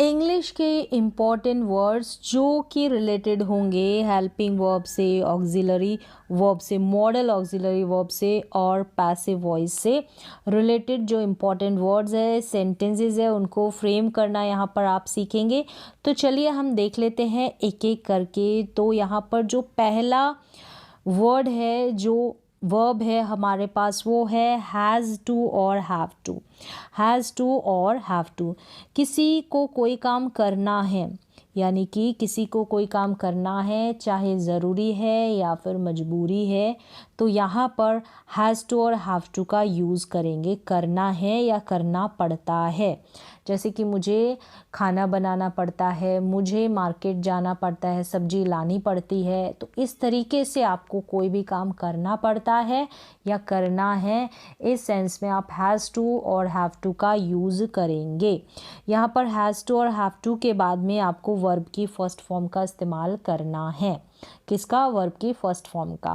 English के important words जो कि रिलेटेड होंगे हेल्पिंग वर्ब से, ऑक्सिलरी वर्ब से, मॉडल ऑक्सिलरी वर्ब से और पैसिव वॉइस से रिलेटेड जो इम्पॉर्टेंट वर्ड्स है, सेंटेंसेस है, उनको फ्रेम करना यहाँ पर आप सीखेंगे। तो चलिए हम देख लेते हैं एक एक करके। तो यहाँ पर जो पहला वर्ड है, जो वर्ब है हमारे पास, वो है हैज़ टू और हैव टू। हैज़ टू और हैव टू, किसी को कोई काम करना है, यानी कि किसी को कोई काम करना है, चाहे ज़रूरी है या फिर मजबूरी है, तो यहाँ पर हैज़ टू और हैव टू का यूज़ करेंगे। करना है या करना पड़ता है, जैसे कि मुझे खाना बनाना पड़ता है, मुझे मार्केट जाना पड़ता है, सब्जी लानी पड़ती है। तो इस तरीके से आपको कोई भी काम करना पड़ता है या करना है, इस सेंस में आप हैज़ टू और हैव टू का यूज़ करेंगे। यहाँ पर हैज़ टू और हैव टू के बाद में आपको वर्ब की फर्स्ट फॉर्म का इस्तेमाल करना है। किसका? वर्ब की फर्स्ट फॉर्म का।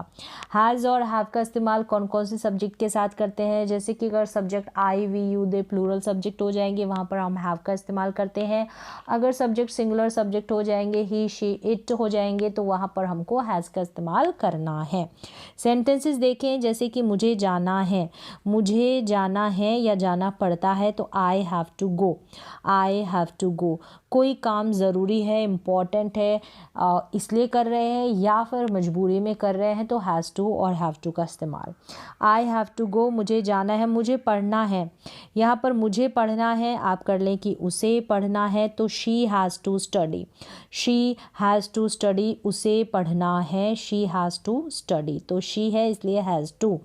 हैज़ और हैव का इस्तेमाल कौन कौन से सब्जेक्ट के साथ करते हैं? जैसे कि अगर subject I, we, you, they plural subject हो जाएंगे, वहाँ पर हम हैव का इस्तेमाल करते हैं। अगर सब्जेक्ट सिंगुलर सब्जेक्ट हो जाएंगे, ही, शी, इट हो जाएंगे, तो वहाँ पर हमको हैज़ का इस्तेमाल करना है। सेंटेंसेस देखें, जैसे कि मुझे जाना है, मुझे जाना है या जाना पड़ता है, तो I have to go, I have to go. कोई काम ज़रूरी है, इम्पॉर्टेंट है, इसलिए कर रहे हैं या फिर मजबूरी में कर रहे हैं, तो हैज़ टू और हैव टू का इस्तेमाल। आई हैव टू गो, मुझे जाना है, मुझे पढ़ना है। यहाँ पर मुझे पढ़ना है आप कर लें कि उसे पढ़ना है, तो she has to study, she has to study, उसे पढ़ना है, शी हैज़ टू स्टडी। तो शी है इसलिए हैज़ टू।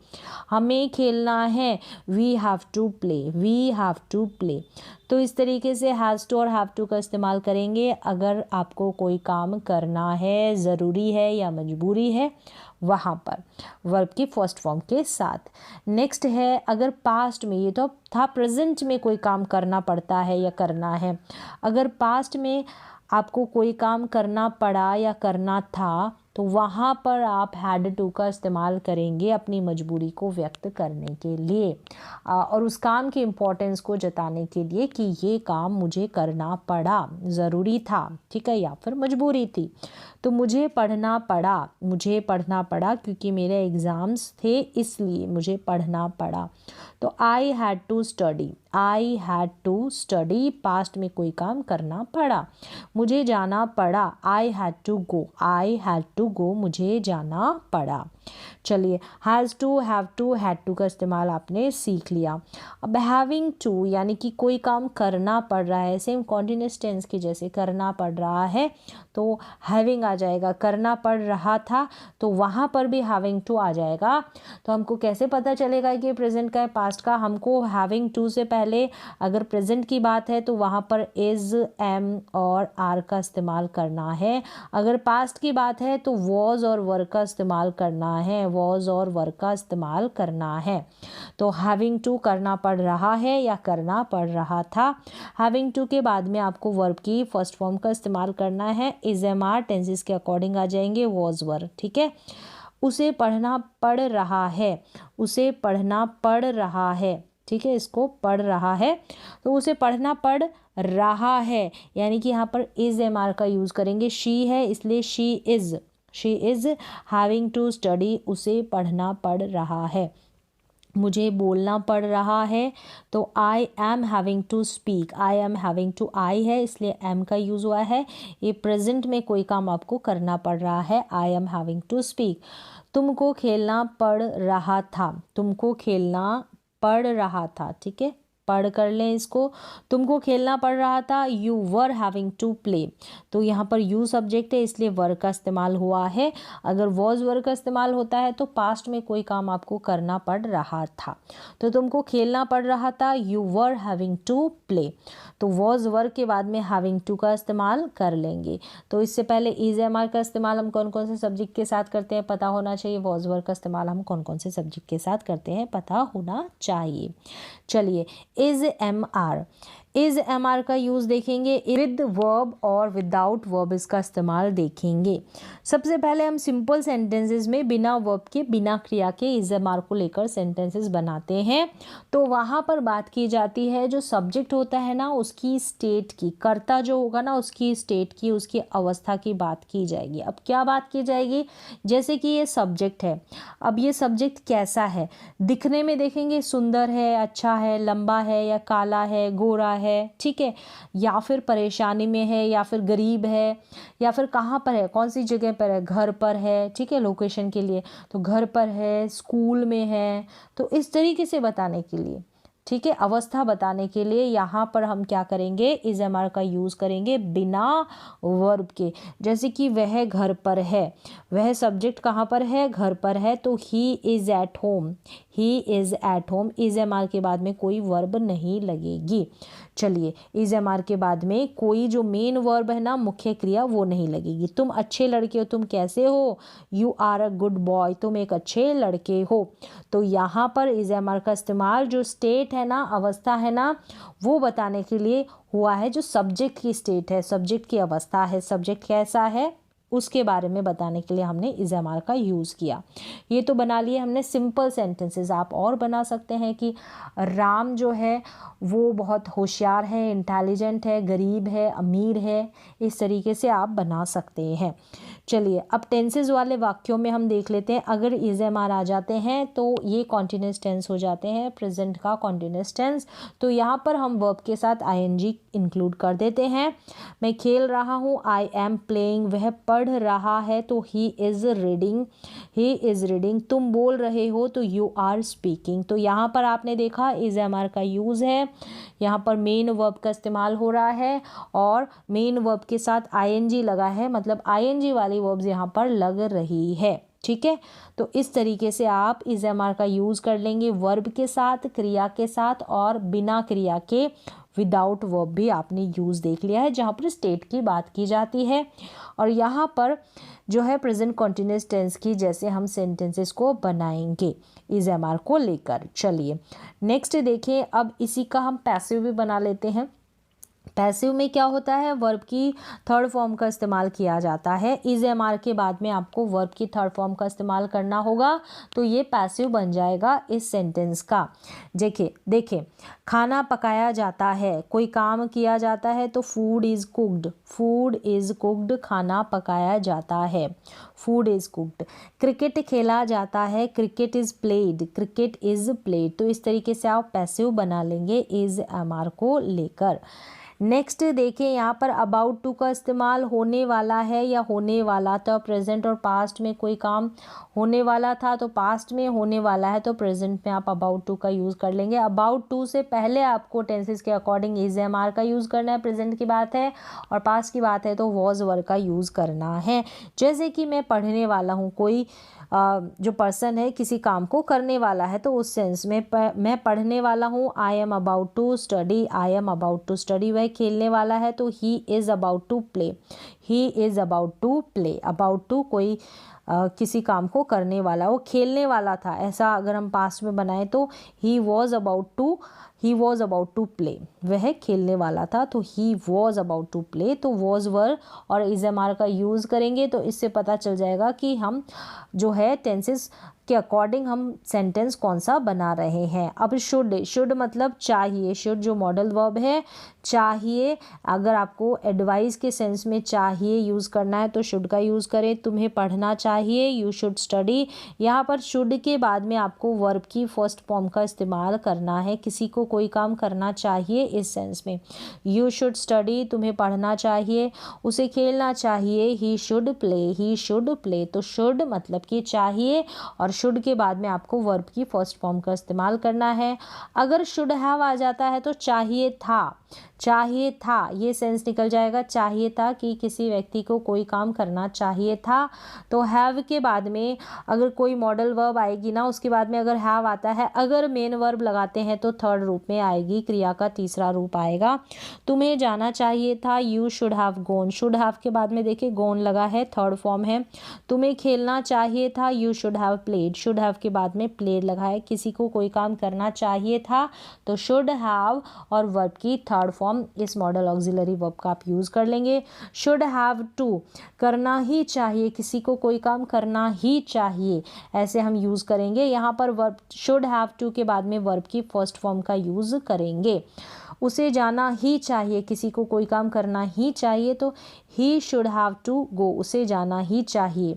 हमें खेलना है, we have to play, we have to play. तो इस तरीके से हैज़ टू और हैव टू का इस्तेमाल करेंगे अगर आपको कोई काम करना है, ज़रूरी है या मजबूरी है, वहाँ पर वर्ब की फर्स्ट फॉर्म के साथ। नेक्स्ट है, अगर पास्ट में, ये तो था प्रेजेंट में कोई काम करना पड़ता है या करना है, अगर पास्ट में आपको कोई काम करना पड़ा या करना था, तो वहाँ पर आप हैड टू का इस्तेमाल करेंगे अपनी मजबूरी को व्यक्त करने के लिए और उस काम की इम्पोर्टेंस को जताने के लिए कि ये काम मुझे करना पड़ा, ज़रूरी था, ठीक है, या फिर मजबूरी थी। तो मुझे पढ़ना पड़ा, मुझे पढ़ना पड़ा क्योंकि मेरे एग्ज़ाम्स थे, इसलिए मुझे पढ़ना पड़ा। तो I had to study, I had to study, past में कोई काम करना पड़ा। मुझे जाना पड़ा, I had to go, I had to go, मुझे जाना पड़ा। चलिए, has to, have to, had to का इस्तेमाल आपने सीख लिया। अब हैविंग टू, यानी कि कोई काम करना पड़ रहा है, सेम कॉन्टिन्यूअस टेंस के जैसे करना पड़ रहा है, तो हैविंग आ जाएगा। करना पड़ रहा था, तो वहाँ पर भी हैविंग टू आ जाएगा। तो हमको कैसे पता चलेगा कि प्रेजेंट का है, पास्ट का? हमको हैविंग टू से पहले अगर प्रेजेंट की बात है, तो वहाँ पर इज़, एम और आर का इस्तेमाल करना है। अगर पास्ट की बात है, तो वॉज और वर का इस्तेमाल करना है, वॉज और वर का इस्तेमाल करना है। तो हैविंग टू करना पड़ रहा है या करना पड़ रहा था। हैविंग टू के बाद में आपको वर्ब की फर्स्ट फॉर्म का इस्तेमाल करना है। इज, एम, आर टेंसेस के अकॉर्डिंग आ जाएंगे, वॉज, वर, ठीक है। उसे पढ़ना पड़ रहा है, उसे पढ़ना पड़ रहा है, ठीक है, इसको पढ़ रहा है, तो उसे पढ़ना पड़ रहा है, यानी कि यहाँ पर इज, एम, आर का यूज़ करेंगे। शी है इसलिए she is having to study, उसे पढ़ना पड़ रहा है। मुझे बोलना पड़ रहा है, तो I am having to speak, I am having to, I है इसलिए एम का यूज़ हुआ है। ये प्रेजेंट में कोई काम आपको करना पड़ रहा है, I am having to speak. तुमको खेलना पड़ रहा था, तुमको खेलना पड़ रहा था, ठीक है, पढ़ कर लें इसको। तुमको खेलना पड़ रहा था, you were having to play, तो यहाँ पर यू सब्जेक्ट है इसलिए वर का इस्तेमाल हुआ है। अगर वॉज वर का इस्तेमाल होता है तो पास्ट में कोई काम आपको करना पड़ रहा था। तो तुमको खेलना पड़ रहा था, you were having to play, तो वॉज वर के बाद में हैविंग टू का इस्तेमाल कर लेंगे। तो इससे पहले इज, एम, आर का इस्तेमाल हम कौन कौन से सब्जेक्ट के साथ करते हैं पता होना चाहिए। वॉज वर का इस्तेमाल हम कौन कौन से सब्जेक्ट के साथ करते हैं पता होना चाहिए। चलिए, is, am, are, is am are का यूज़ देखेंगे, विद वर्ब और विदाउट वर्ब इसका इस्तेमाल देखेंगे। सबसे पहले हम सिंपल सेंटेंसेस में बिना वर्ब के, बिना क्रिया के इज एम आर को लेकर सेंटेंसेस बनाते हैं। तो वहाँ पर बात की जाती है जो सब्जेक्ट होता है ना उसकी स्टेट की, कर्ता जो होगा ना उसकी स्टेट की, उसकी अवस्था की बात की जाएगी। अब क्या बात की जाएगी, जैसे कि ये सब्जेक्ट है, अब ये सब्जेक्ट कैसा है, दिखने में देखेंगे सुंदर है, अच्छा है, लंबा है या काला है, गोरा है, ठीक है, या फिर परेशानी में है, या फिर गरीब है, या फिर कहाँ पर है, कौन सी जगह पर है, घर पर है, ठीक है, लोकेशन के लिए तो घर पर है, स्कूल में है, तो इस तरीके से बताने के लिए, ठीक है, अवस्था बताने के लिए यहाँ पर हम क्या करेंगे, इज एम आर का यूज़ करेंगे बिना वर्ब के। जैसे कि वह घर पर है, वह सब्जेक्ट कहाँ पर है, घर पर है, तो he is at home, he is at home, is am are के बाद में कोई वर्ब नहीं लगेगी। चलिए, इज एम आर के बाद में कोई जो मेन वर्ब है ना, मुख्य क्रिया, वो नहीं लगेगी। तुम अच्छे लड़के हो, तुम कैसे हो, you are a good boy, तुम एक अच्छे लड़के हो। तो यहाँ पर इज एम आर का इस्तेमाल जो स्टेट है ना, अवस्था है ना, वो बताने के लिए हुआ है। जो सब्जेक्ट की स्टेट है, सब्जेक्ट की अवस्था है, सब्जेक्ट कैसा है, उसके बारे में बताने के लिए हमने इज एम आर का यूज़ किया। ये तो बना लिए हमने सिंपल सेंटेंसेस। आप और बना सकते हैं कि राम जो है वो बहुत होशियार है, इंटेलिजेंट है, गरीब है, अमीर है, इस तरीके से आप बना सकते हैं। चलिए, अब टेंसेस वाले वाक्यों में हम देख लेते हैं। अगर इज एम आर आ जाते हैं तो ये कॉन्टिन्यूस टेंस हो जाते हैं, प्रेजेंट का कॉन्टिन्यूस टेंस। तो यहाँ पर हम वर्ब के साथ आईएनजी इंक्लूड कर देते हैं। मैं खेल रहा हूँ, आई एम प्लेइंग, वह पढ़ रहा है तो he is reading, he is reading, तुम बोल रहे हो तो यू आर स्पीकिंग। तो यहाँ पर आपने देखा इज एम आर का यूज़ है, यहाँ पर मेन वर्ब का इस्तेमाल हो रहा है और मेन वर्ब के साथ आईएनजी लगा है, मतलब आईएनजी वाली वर्ब्स यहाँ पर लग रही है, ठीक है। तो इस तरीके से आप इज एम आर का यूज़ कर लेंगे वर्ब के साथ, क्रिया के साथ, और बिना क्रिया के विदाउट वर्ब भी आपने यूज़ देख लिया है जहाँ पर स्टेट की बात की जाती है। और यहाँ पर जो है प्रेजेंट कॉन्टिन्यूस टेंस की जैसे हम सेंटेंसेस को बनाएंगे इज एम आर को लेकर। चलिए नेक्स्ट देखें, अब इसी का हम पैसिव भी बना लेते हैं। पैसिव में क्या होता है, वर्ब की थर्ड फॉर्म का इस्तेमाल किया जाता है। इज एम आर के बाद में आपको वर्ब की थर्ड फॉर्म का इस्तेमाल करना होगा, तो ये पैसिव बन जाएगा इस सेंटेंस का। देखिए खाना पकाया जाता है, कोई काम किया जाता है तो food is cooked, food is cooked, खाना पकाया जाता है, फूड इज़ कुक्ड। क्रिकेट खेला जाता है, cricket is played, cricket is played. तो इस तरीके से आप पैसिव बना लेंगे इज एम आर को लेकर। नेक्स्ट देखें, यहाँ पर अबाउट टू का इस्तेमाल होने वाला है या होने वाला था। प्रेजेंट और पास्ट में कोई काम होने वाला था तो पास्ट में होने वाला है, तो प्रेजेंट में आप अबाउट टू का यूज़ कर लेंगे। अबाउट टू से पहले आपको टेंसेस के अकॉर्डिंग इज एम आर का यूज़ करना है, प्रेजेंट की बात है, और पास्ट की बात है तो वॉज वर्ब का यूज़ करना है। जैसे कि मैं पढ़ने वाला हूँ, कोई जो पर्सन है किसी काम को करने वाला है, तो उस सेंस में मैं पढ़ने वाला हूँ, I am about to study, I am about to study. वह खेलने वाला है तो he is about to play, he is about to play. About to कोई किसी काम को करने वाला, वो खेलने वाला था, ऐसा अगर हम पास्ट में बनाएं तो he was about to play, वह खेलने वाला था, तो he was about to play. तो वॉज वर्ब और इज एम आर का यूज़ करेंगे तो इससे पता चल जाएगा कि हम जो है टेंसेस के अकॉर्डिंग हम सेंटेंस कौन सा बना रहे हैं। अब शुड मतलब चाहिए, शुड जो मॉडल वर्ब है, चाहिए। अगर आपको एडवाइस के सेंस में चाहिए यूज़ करना है तो शुड का यूज़ करें। तुम्हें पढ़ना चाहिए, यू शुड स्टडी। यहाँ पर शुड के बाद में आपको वर्ब की फर्स्ट फॉर्म का इस्तेमाल करना है। किसी को कोई काम करना चाहिए इस सेंस में, यू शुड स्टडी, तुम्हें पढ़ना चाहिए, उसे खेलना चाहिए, he should play, he should play. तो शुड मतलब कि चाहिए, और शुड के बाद में आपको वर्ब की फर्स्ट फॉर्म का इस्तेमाल करना है। अगर शुड हैव आ जाता है तो चाहिए था, चाहिए था, ये सेंस निकल जाएगा। चाहिए था कि किसी व्यक्ति को कोई काम करना चाहिए था। तो हैव के बाद में अगर कोई मॉडल वर्ब आएगी ना, उसके बाद में अगर हैव आता है, अगर मेन वर्ब लगाते हैं तो थर्ड रूप में आएगी, क्रिया का तीसरा रूप आएगा। तुम्हें जाना चाहिए था, you should have gone. Should have के बाद में देखिए गॉन लगा है, थर्ड फॉर्म है। तुम्हें खेलना चाहिए था, you should have played. Played, should have के बाद में प्लेड लगा है, किसी को कोई काम करना चाहिए था तो शुड हैव और वर्ब की थर्ड फॉर्म इस मॉडल ऑक्सिलरी वर्ब का आप यूज़ कर लेंगे। शुड हैव टू, करना ही चाहिए, किसी को कोई काम करना ही चाहिए, ऐसे हम यूज़ करेंगे। यहाँ पर वर्ब शुड हैव टू के बाद में वर्ब की फर्स्ट फॉर्म का यूज़ करेंगे। उसे जाना ही चाहिए, किसी को कोई काम करना ही चाहिए तो he should have to go, उसे जाना ही चाहिए।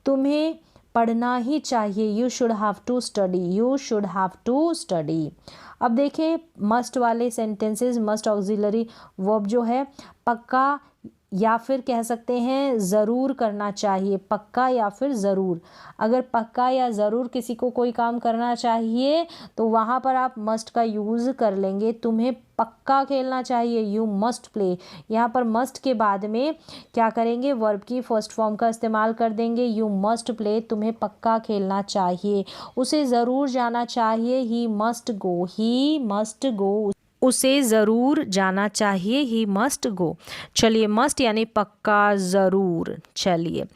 तुम्हें पढ़ना ही चाहिए, you should have to study, you should have to study. अब देखें मस्ट वाले सेंटेंसेस, मस्ट ऑक्सिलरी वर्ब जो है पक्का या फिर कह सकते हैं ज़रूर करना चाहिए, पक्का या फिर ज़रूर। अगर पक्का या ज़रूर किसी को कोई काम करना चाहिए तो वहाँ पर आप मस्ट का यूज़ कर लेंगे। तुम्हें पक्का खेलना चाहिए, यू मस्ट प्ले। यहाँ पर मस्ट के बाद में क्या करेंगे, वर्ब की फर्स्ट फॉर्म का इस्तेमाल कर देंगे, यू मस्ट प्ले, तुम्हें पक्का खेलना चाहिए। उसे ज़रूर जाना चाहिए, he must go, he must go, उसे ज़रूर जाना चाहिए, ही मस्ट गो। चलिए मस्ट यानी पक्का, ज़रूर। चलिए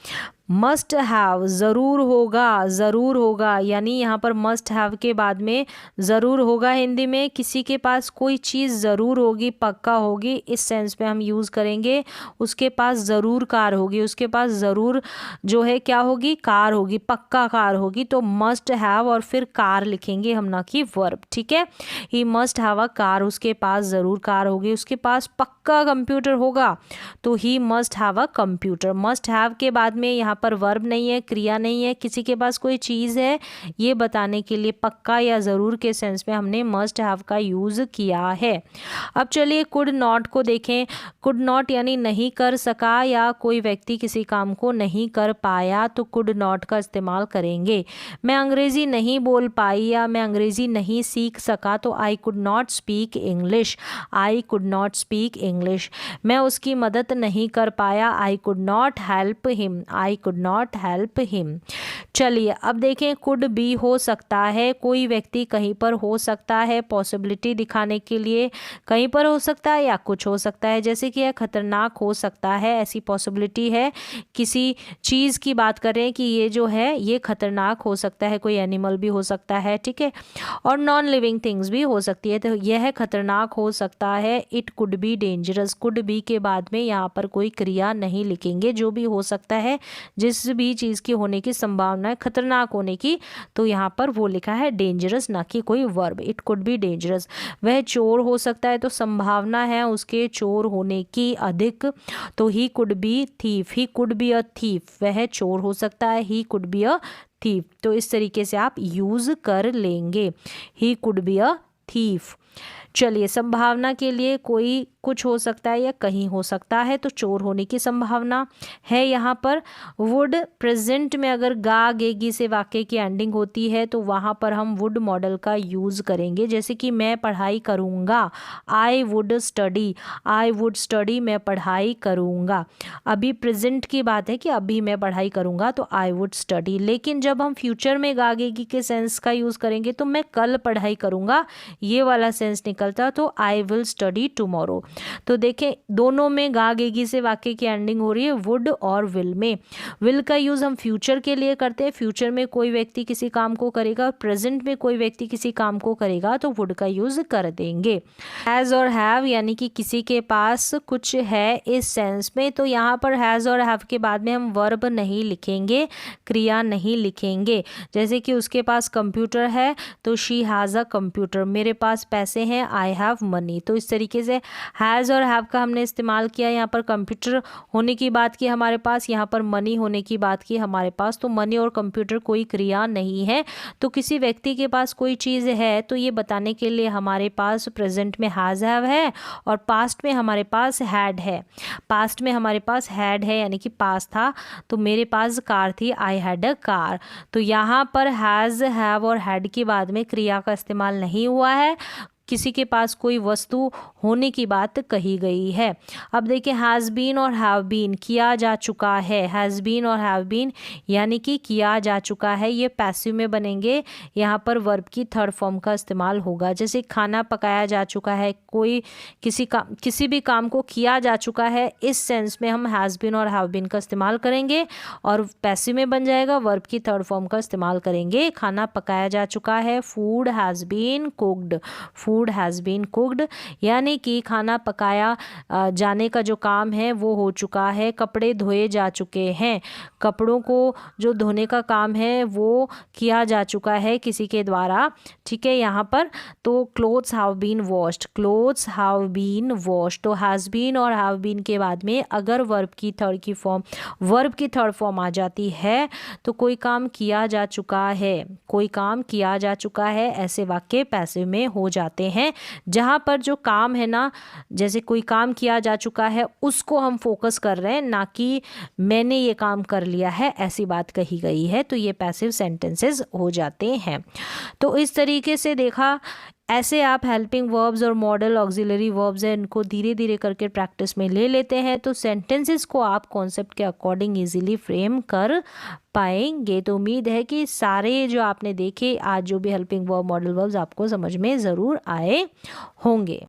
मस्ट हैव, ज़रूर होगा, ज़रूर होगा, यानी यहाँ पर मस्ट हैव के बाद में ज़रूर होगा। हिंदी में किसी के पास कोई चीज़ ज़रूर होगी, पक्का होगी, इस सेंस में हम यूज़ करेंगे। उसके पास ज़रूर कार होगी, उसके पास ज़रूर जो है क्या होगी, कार होगी, पक्का कार होगी, तो मस्ट हैव और फिर कार लिखेंगे हम, ना कि वर्ब। ठीक है, he must have a car, उसके पास ज़रूर कार होगी। उसके पास पक्का कंप्यूटर होगा तो he must have a computer. Must have के बाद में यहाँ पर वर्ब नहीं है, क्रिया नहीं है, किसी के पास कोई चीज़ है ये बताने के लिए पक्का या ज़रूर के सेंस में हमने मस्ट हैव का यूज़ किया है। अब चलिए कुड नॉट को देखें। कुड नॉट यानी नहीं कर सका या कोई व्यक्ति किसी काम को नहीं कर पाया तो कुड नॉट का इस्तेमाल करेंगे। मैं अंग्रेज़ी नहीं बोल पाई या मैं अंग्रेज़ी नहीं सीख सका तो I could not speak English, I could not speak English. मैं उसकी मदद नहीं कर पाया, I could not help him, I could not help him. चलिए अब देखें कुड बी हो सकता है, कोई व्यक्ति कहीं पर हो सकता है, पॉसिबिलिटी दिखाने के लिए कहीं पर हो सकता है या कुछ हो सकता है, जैसे कि यह खतरनाक हो सकता है, ऐसी पॉसिबिलिटी है। किसी चीज़ की बात करें कि ये जो है ये खतरनाक हो सकता है, कोई एनिमल भी हो सकता है, ठीक है, और नॉन लिविंग थिंग्स भी हो सकती है, तो यह खतरनाक हो सकता है। It could be dangerous, could be के बाद में यहाँ पर कोई क्रिया नहीं लिखेंगे, जो भी हो सकता है, जिस भी चीज़ की होने की संभावना है खतरनाक होने की, तो यहाँ पर वो लिखा है डेंजरस, ना कि कोई verb. It could be dangerous. वह चोर हो सकता है तो संभावना है उसके चोर होने की अधिक, तो he could be thief, he could be a thief, वह चोर हो सकता है, he could be a thief. तो इस तरीके से आप यूज़ कर लेंगे, he could be a thief. चलिए संभावना के लिए कोई कुछ हो सकता है या कहीं हो सकता है, तो चोर होने की संभावना है यहाँ पर। वुड प्रेजेंट में अगर गा गेगी से वाक्य की एंडिंग होती है तो वहाँ पर हम वुड मॉडल का यूज़ करेंगे, जैसे कि मैं पढ़ाई करूँगा, I would study, I would study, मैं पढ़ाई करूँगा। अभी प्रेजेंट की बात है कि अभी मैं पढ़ाई करूँगा तो आई वुड स्टडी, लेकिन जब हम फ्यूचर में गा गेगी के सेंस का यूज़ करेंगे तो मैं कल पढ़ाई करूँगा, ये वाला सेंस निकलता, तो आई विल स्टडी टुमारो। तो देखें दोनों में गा गेगी से वाक्य की एंडिंग हो रही है, वुड और विल में। विल का यूज़ हम फ्यूचर के लिए करते हैं, फ्यूचर में कोई व्यक्ति किसी काम को करेगा, प्रेजेंट में कोई व्यक्ति किसी काम को करेगा तो वुड का यूज़ कर देंगे। हैज़ और हैव यानी कि किसी के पास कुछ है इस सेंस में, तो यहाँ पर हैज़ और हैव के बाद में हम वर्ब नहीं लिखेंगे, क्रिया नहीं लिखेंगे। जैसे कि उसके पास कंप्यूटर है तो शी हैज़ अ कंप्यूटर, मेरे पास पैसे हैं, आई हैव मनी। तो इस तरीके से हैज़ और हैव का हमने इस्तेमाल किया। यहाँ पर कंप्यूटर होने की बात की हमारे पास, यहाँ पर मनी होने की बात की हमारे पास, तो मनी और कंप्यूटर कोई क्रिया नहीं है। तो किसी व्यक्ति के पास कोई चीज़ है तो ये बताने के लिए हमारे पास प्रेजेंट में हैज़ हैव है और पास्ट में हमारे पास हैड है। पास्ट में हमारे पास हैड है यानी कि पास था, तो मेरे पास कार थी, आई हैड अ कार। तो यहाँ पर हैज़ हैव और हैड के बाद में क्रिया का इस्तेमाल नहीं हुआ है, किसी के पास कोई वस्तु होने की बात कही गई है। अब देखिए हैज़ बीन और हैव बीन, किया जा चुका है। हैज़ बीन और हैव बीन यानी कि किया जा चुका है, ये पैसिव में बनेंगे। यहाँ पर वर्ब की थर्ड फॉर्म का इस्तेमाल होगा। जैसे खाना पकाया जा चुका है, कोई किसी भी काम को किया जा चुका है, इस सेंस में हम हैज़ बीन और हैव बीन का इस्तेमाल करेंगे और पैसिव में बन जाएगा, वर्ब की थर्ड फॉर्म का इस्तेमाल करेंगे। खाना पकाया जा चुका है, food has been cooked, food has been cooked यानी कि खाना पकाया जाने का जो काम है वो हो चुका है। कपड़े धोए जा चुके हैं, कपड़ों को जो धोने का काम है वो किया जा चुका है किसी के द्वारा, ठीक है। यहाँ पर तो clothes have been washed, clothes have been washed, तो हैज़ बीन और हैव बीन के बाद में अगर वर्ब की थर्ड फॉर्म आ जाती है तो कोई काम किया जा चुका है, कोई काम किया जा चुका है, ऐसे वाक्य पैसिव में हो जाते हैं। जहाँ पर जो काम है ना, जैसे कोई काम किया जा चुका है उसको हम फोकस कर रहे हैं, ना कि मैंने ये काम कर लिया है, ऐसी बात कही गई है, तो ये पैसिव सेंटेंसेस हो जाते हैं। तो इस तरीके से देखा, ऐसे आप हेल्पिंग वर्ब्स और मॉडल ऑक्सिलरी वर्ब्स हैं इनको धीरे धीरे करके प्रैक्टिस में ले लेते हैं तो सेंटेंसेस को आप कॉन्सेप्ट के अकॉर्डिंग इजीली फ्रेम कर पाएंगे। तो उम्मीद है कि सारे जो आपने देखे आज जो भी हेल्पिंग वर्ब मॉडल वर्ब्स आपको समझ में ज़रूर आए होंगे।